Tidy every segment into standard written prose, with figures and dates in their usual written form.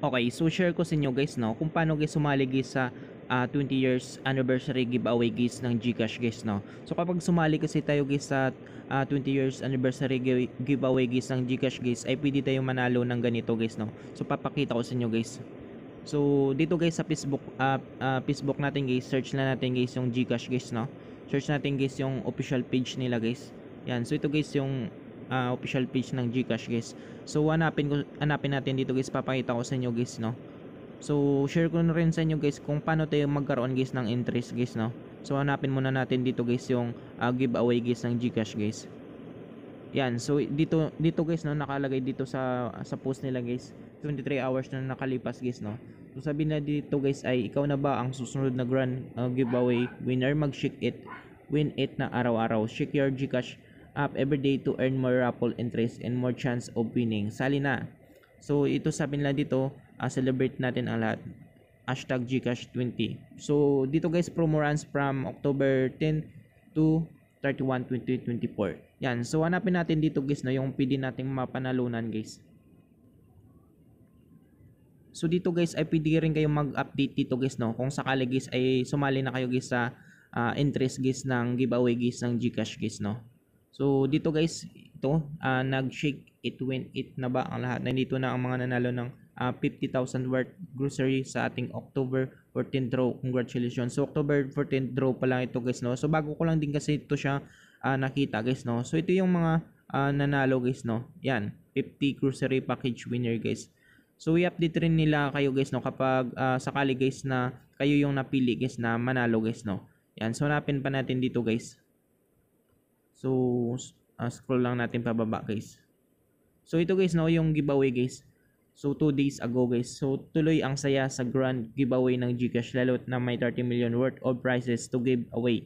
Okay, so share ko sa inyo guys no kung paano guys sumali guys sa 20 years anniversary giveaway guys ng GCash guys no. So kapag sumali kasi tayo guys sa 20 years anniversary giveaway guys ng GCash guys ay pwede tayong manalo ng ganito guys no. So papakita ko sa inyo guys. So dito guys sa Facebook natin guys, search na natin guys yung GCash guys no. Search natin guys yung official page nila guys. Yan, so ito guys yung official page ng GCash guys. So hanapin natin dito guys, papakita ko sa inyo guys no. So share ko na rin sa inyo guys kung paano tayo magkaroon guys ng interest guys no. So hanapin muna natin dito guys yung giveaway guys ng GCash guys. Yan, so dito guys no, nakalagay dito sa post nila guys, 23 hours na nakalipas guys no. So sabi na dito guys ay ikaw na ba ang susunod na grand giveaway winner? Mag-shake it, win it na araw-araw. Shake your GCash app every day to earn more raffle interest and more chance of winning. Sali na. So ito sabi nila dito, celebrate natin ang lahat. Hashtag GCash20. So dito guys, promo runs from October 10 to 31, 2024. Yan. So hanapin natin dito guys no, yung pwede nating mapanalunan guys. So dito guys ay pwede rin kayong mag-update dito guys no, kung sakali guys ay sumali na kayo guys sa interest guys ng giveaway guys ng GCash guys no. So dito guys, ito nag-shake it, win it na ba ang lahat. Nandito na ang mga nanalo ng 50,000 worth grocery sa ating October 14 draw. Congratulations. So October 14 draw pa lang ito guys no. So bago ko lang din kasi ito siya nakita guys no. So ito yung mga nanalo guys no. Yan, 50 grocery package winner guys. So i-update rin nila kayo guys no kapag sakali guys na kayo yung napili guys na manalo guys no. Yan, so hanapin pa natin dito guys. So scroll lang natin pababa guys. So ito guys no, yung giveaway guys. So 2 days ago guys. So tuloy ang saya sa grand giveaway ng GCash, lalo na may 30 million worth of prizes to give away.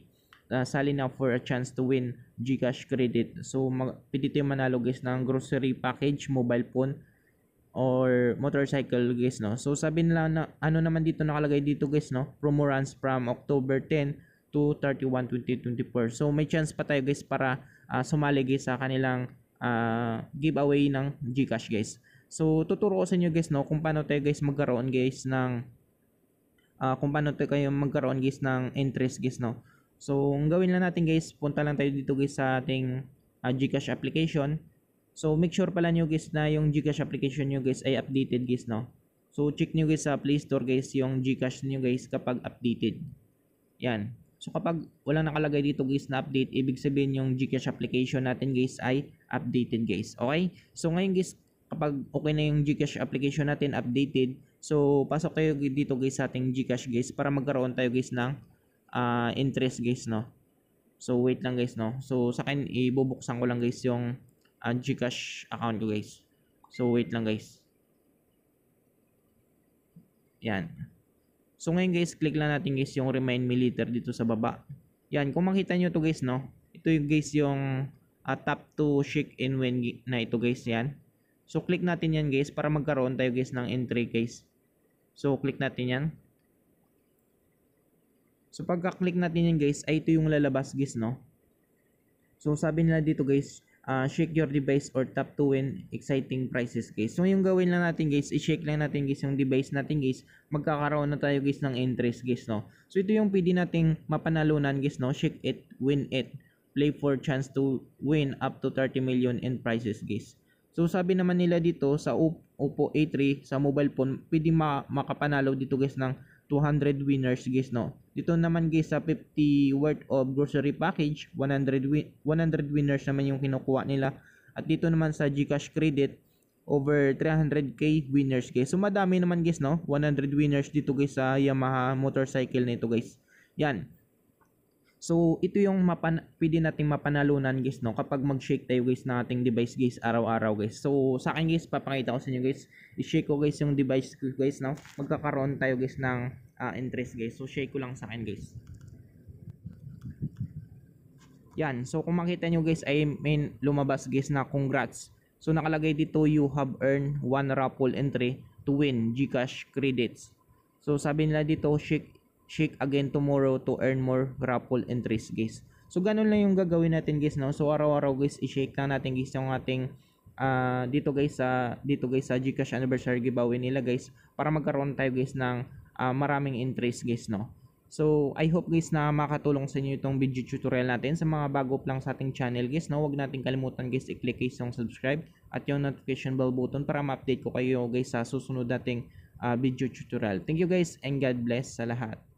Sali na for a chance to win GCash credit. So pwede tayo manalo guys ng grocery package, mobile phone or motorcycle guys no. So sabi nila na ano naman dito nakalagay dito guys no, promo runs from October 10 to 31, 2024. So may chance pa tayo guys para sumali guys sa kanilang giveaway ng GCash guys. So tuturo ko sa inyo guys no kung paano tayo guys magkaroon guys ng interest guys no. So ang gawin lang natin guys, punta lang tayo dito guys sa ating GCash application. So make sure pala nyo guys na yung GCash application nyo guys ay updated guys no. So check nyo guys sa Play Store guys yung GCash nyo guys kapag updated. Yan. So kapag walang nakalagay dito guys na update, ibig sabihin yung GCash application natin guys ay updated guys. Okay? So ngayon guys, kapag okay na yung GCash application natin updated, so pasok tayo dito guys sa ating GCash guys para magkaroon tayo guys ng interest guys no. So wait lang guys no. So sa akin ibubuksan ko lang guys yung GCash account ko guys. So wait lang guys. Yan. So ngayon guys, click lang natin guys yung remind me later dito sa baba. Yan, kung makita nyo to guys no, ito yung guys yung tap to shake and win na ito guys yan. So click natin yan guys para magkaroon tayo guys ng entry guys. So click natin yan. So pagka-click natin yan guys, ay ito yung lalabas guys no. So sabi nila dito guys, shake your device or tap to win exciting prizes guys. So yung gawin lang natin guys, i-shake lang natin guys yung device natin guys, magkakaroon na tayo guys ng interest guys no. So ito yung pwede nating mapanalunan guys no, shake it, win it, play for chance to win up to 30 million in prizes guys. So sabi naman nila dito sa Oppo A3 sa mobile phone, pwede makapanalo dito guys ng 200 winners guys no. Dito naman guys sa 50 worth of grocery package, 100 winners naman yung kinukuha nila. At dito naman sa GCash credit, over 300k winners guys. So madami naman guys no, 100 winners dito guys sa Yamaha motorcycle nito guys. Yan. So ito yung pwede nating mapanalunan guys no kapag mag-shake tayo guys ng ating device guys araw-araw guys. So sa akin guys, papakita ko sa inyo guys, i-shake ko guys yung device ko guys no, magkakaroon tayo guys ng interest guys. So shake ko lang sa akin guys. Yan, so kung makita nyo guys ay may lumabas guys na congrats. So nakalagay dito, you have earned 1 raffle entry to win GCash credits. So sabi nila dito, shake again tomorrow to earn more raffle entries guys. So ganun lang yung gagawin natin guys no. So araw-araw guys, i-shake lang natin guys yung ating dito guys sa GCash anniversary giveaway nila guys, para magkaroon tayo guys ng maraming interest guys, no. So I hope guys na makatulong sa inyo itong video tutorial natin. Sa mga bago pa lang sa ating channel guys, no, huwag nating kalimutan guys i-click guys yung subscribe at yung notification bell button para ma-update ko kayo guys sa susunod nating video tutorial. Thank you guys and God bless sa lahat.